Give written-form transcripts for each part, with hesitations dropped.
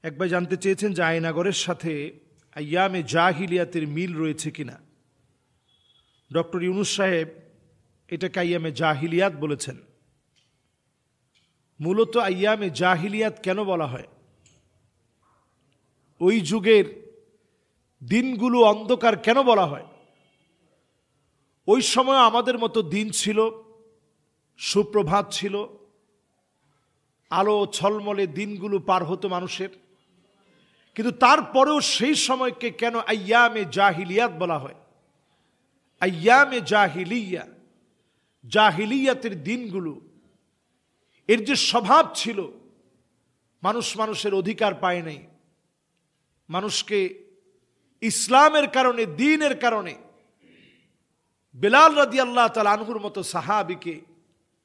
এক ভাই জানতে চেয়েছেন যে আয়নাগরের সাথে আইয়ামে জাহিলিয়াতের মিল রয়েছে কিনা। ডক্টর ইউনুস সাহেব এটাকে আইয়ামে জাহিলিয়াত বলেছেন। মূলত আইয়ামে জাহিলিয়াত কেন বলা হয়? ওই যুগের দিনগুলো অন্ধকার কেন বলা হয়? ওই সময় আমাদের মতো দিন ছিল, সুপ্রভাত ছিল, আলো ছলমলে দিনগুলো পার হতো মানুষের। কিন্তু তারপরেও সেই সময়কে কেন আইয়ামে জাহিলিয়াত বলা হয়? আইয়ামে জাহিলিয়া, জাহিলিয়াতের দিনগুলো, এর যে স্বভাব ছিল, মানুষের অধিকার পায় নাই। মানুষকে ইসলামের কারণে, দ্বীনের কারণে বেলাল রাদিয়াল্লাহু তাআলা আনহুর মতো সাহাবীকে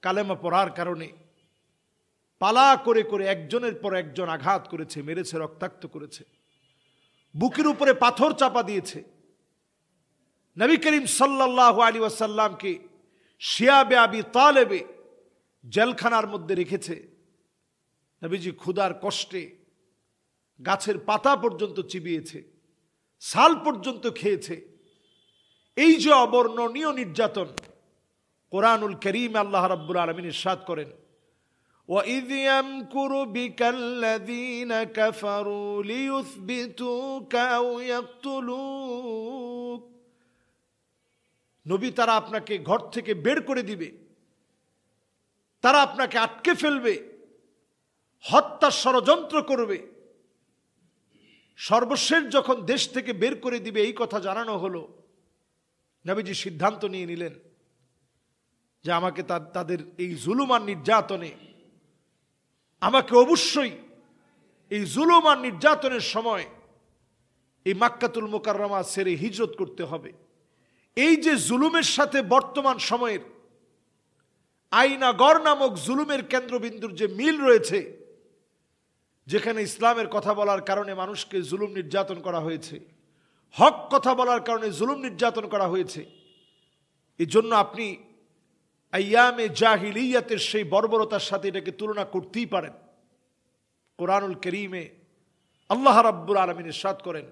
কালেমা পড়ার কারণে পালা করে করে একজনের পর একজন আঘাত করেছে, মেরেছে, রক্তাক্ত করেছে, বুকের উপরে পাথর চাপা দিয়েছে। নবী করিম সাল্লাল্লাহু আলাইহি ওয়াসাল্লামকে শিয়াবে আবি তালেবে জেলখানার মধ্যে রেখেছে। নবীজি ক্ষুধার কষ্টে গাছের পাতা পর্যন্ত চিবিয়েছে, ছাল পর্যন্ত খেয়েছে। এই যে অবর্ণনীয় নির্যাতন, কোরআনুল কারীমে আল্লাহ রাব্বুল আলামিন ইরশাদ করেন, وَإِذْ يَمْكُرُ بِكَ الَّذِينَ كَفَرُوا لِيُثْبِتُوكَ أَوْ يَقْتُلُوكَ। নবী, তারা আপনাকে ঘর থেকে বের করে দিবে, তারা আপনাকে আটকে ফেলবে, হত্যার ষড়যন্ত্র করবে। সর্বশেষ যখন দেশ থেকে বের করে দিবে এই কথা জানানো হলো, নবীজি সিদ্ধান্ত নিয়ে নিলেন যে আমাকে তাদের এই জুলুম আর নির্যাতনে, আমাকে অবশ্যই এই জুলুম আর নির্যাতনের সময় এই মাক্কাতুল মুকাররমা ছেড়ে হিজরত করতে হবে। এই যে জুলুমের সাথে বর্তমান সময়ের আয়নাগর নামক জুলুমের কেন্দ্রবিন্দুর যে মিল রয়েছে, যেখানে ইসলামের কথা বলার কারণে মানুষকে জুলুম নির্যাতন করা হয়েছে, হক কথা বলার কারণে জুলুম নির্যাতন করা হয়েছে, এই জন্য আপনি আইয়ামে জাহিলিয়াতের সেই বর্বরতার সাথে এটাকে তুলনা করতেই পারেন। কোরআনুল কারীমে আল্লাহ রাব্বুল আলামিন ইরশাদ করেন,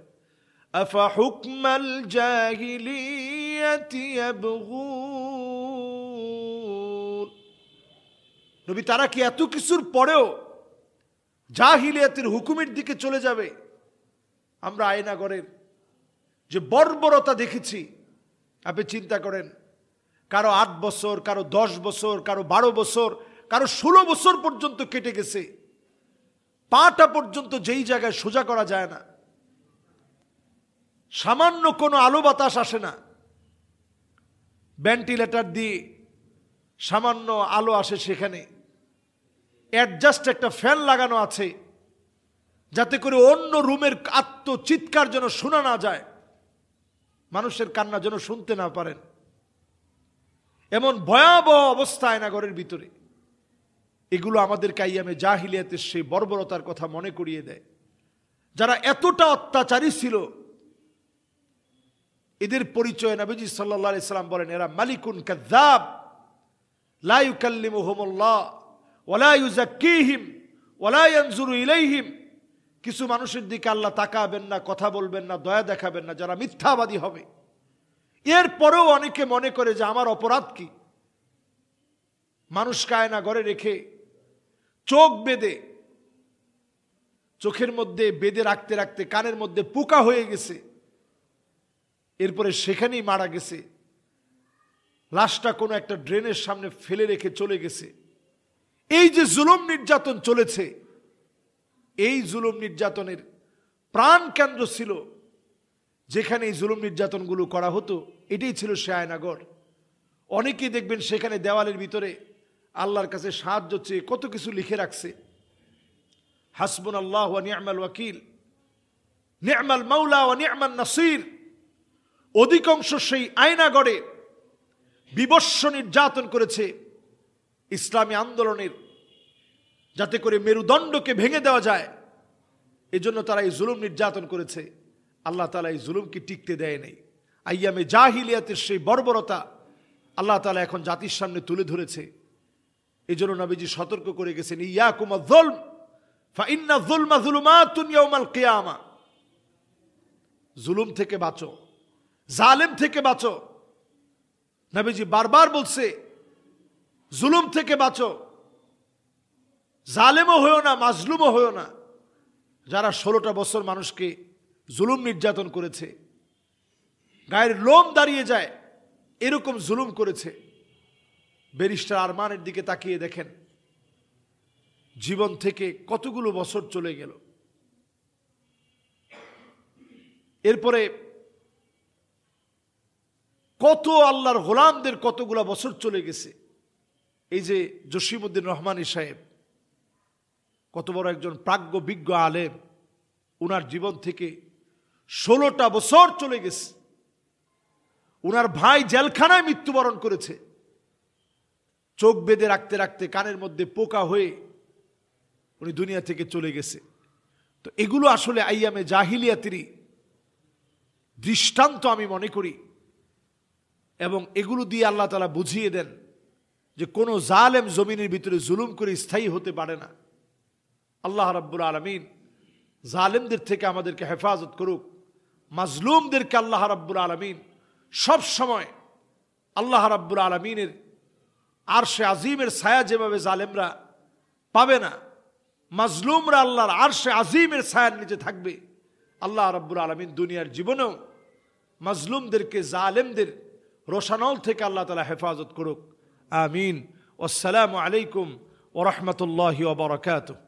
আফা হুকমাল জাহিলিয়াতি ইয়াবগুন। নবী, তারা কি এত কিছুর পরেও জাহিলিয়াতের হুকুমের দিকে চলে যাবে? আমরা আয়নাগরের যে বর্বরতা দেখেছি, আপনি চিন্তা করেন, কারো 8 বছর, কারো 10 বছর, কারো 12 বছর, কারো 16 বছর পর্যন্ত কেটে গেছে। পাটা পর্যন্ত যেই জায়গায় সোজা করা যায় না, সামান্য কোনো আলো বাতাস আসে না, ভেন্টিলেটর দিয়ে সামান্য আলো আসে, সেখানে অ্যাডজাস্ট একটা ফ্যান লাগানো আছে যাতে করে অন্য রুমের আত্মচিৎকার যেন শোনা না যায়, মানুষের কান্না যেন শুনতে না পারেন। এমন ভয়াবহ অবস্থা আয়নাগরের ভিতরে। এগুলো আমাদেরকে আইয়ামে জাহিলিয়াতের সেই বর্বরতার কথা মনে করিয়ে দেয়। যারা এতটা অত্যাচারী ছিল, এদের পরিচয় নবীজি সাল্লাল্লাহু আলাইহি সাল্লাম বলেন, এরা মালিকুন কাযযাব লা ইউকাল্লিমুহুমুল্লাহ ওয়া লা ইউযাক্কিহিম ওয়া লা ইয়ানজুরু ইলাইহিম। কিছু মানুষের দিকে আল্লাহ তাকাবেন না, কথা বলবেন না, দয়া দেখাবেন না, যারা মিথ্যাবাদী হবে। এরপরেও অনেকে মনে করে যে আমার অপরাধ কি? মানুষকে আয়নাঘরে রেখে চোখ বেঁধে, চোখের মধ্যে বেঁধে রাখতে রাখতে কানের মধ্যে পোকা হয়ে গেছে, এরপরে সেখানেই মারা গেছে। লাশটা কোনো একটা ড্রেনের সামনে ফেলে রেখে চলে গেছে। এই যে জুলুম নির্যাতন চলেছে, এই জুলুম নির্যাতনের প্রাণ কেন্দ্র ছিল, যেখানে এই জুলুম নির্যাতনগুলো করা হতো, এটাই ছিল সে আয়নাগর। অনেকেই দেখবেন সেখানে দেওয়ালের ভিতরে আল্লাহর কাছে সাহায্য চেয়ে কত কিছু লিখে রাখছে, হাসবুনাল্লাহু ওয়া নি'মাল ওয়াকিল, নি'মাল মাওলা ওয়া নি'মান নাসির। অধিকাংশ সেই আয়নাগরে বিবস্ব নির্যাতন করেছে ইসলামী আন্দোলনের, যাতে করে মেরুদণ্ডকে ভেঙে দেওয়া যায়। এজন্য তারা এই জুলুম নির্যাতন করেছে। আল্লাহ তাআলা এই জুলুমকে টিকতে দেয় নাই। আইয়ামে জাহিলিয়াতের সেই বর্বরতা আল্লাহ তাআলা এখন জাতির সামনে তুলে ধরেছে। এই জন্য নবীজি সতর্ক করে গেছেন, ইয়াকুম আয-যুলম ফাইন্না যুলমা যুলুমাতুন ইয়াউমাল কিয়ামা, জুলুম থেকে বাঁচো, জালেম থেকে বাঁচো। নবীজি বারবার বলছে জুলুম থেকে বাঁচো, জালেমও হয়েও না, মাজলুমও হয়েও না। যারা 16টা বছর মানুষকে জুলুম নির্যাতন করেছে, গায়ের লোম দাঁড়িয়ে যায় এরকম জুলুম করেছে, ব্যারিস্টার আরমানের দিকে তাকিয়ে দেখেন জীবন থেকে কতগুলো বছর চলে গেল। এরপরে কত আল্লাহর গোলামদের কতগুলা বছর চলে গেছে। এই যে জসিমউদ্দিন রহমানী সাহেব, কত বড় একজন প্রাজ্ঞ বিজ্ঞ আলেম, উনার জীবন থেকে 16টা বছর চলে গেছে। উনার ভাই জেলখানায় মৃত্যুবরণ করেছে, চোখ বেঁধে রাখতে রাখতে কানের মধ্যে পোকা হয়ে উনি দুনিয়া থেকে চলে গেছে। তো এগুলো আসলে আইয়ামে জাহিলিয়াতেরই দৃষ্টান্ত আমি মনে করি, এবং এগুলো দিয়ে আল্লাহ তাআলা বুঝিয়ে দেন যে কোনো জালেম জমিনের ভিতরে জুলুম করে স্থায়ী হতে পারে না। আল্লাহ রাব্বুল আলামিন জালেমদের থেকে আমাদেরকে হেফাজত করুক, মাজলুমদেরকে আল্লাহ রাব্বুল আলামিন সব সময় আল্লাহ রাব্বুল আলামিনের আরশে আজিমের ছায়া যেভাবে জালেমরা পাবে না, মাজলুমরা আল্লাহর আরশে আজিমের ছায়ার নিচে থাকবে। আল্লাহ রাব্বুল আলামিন দুনিয়ার জীবনেও মাজলুমদেরকে জালেমদের রোশানল থেকে আল্লাহ তাআলা হেফাজত করুক। আমিন। আসসালামু আলাইকুম ওয়া রাহমাতুল্লাহি ওয়া বারাকাতুহু।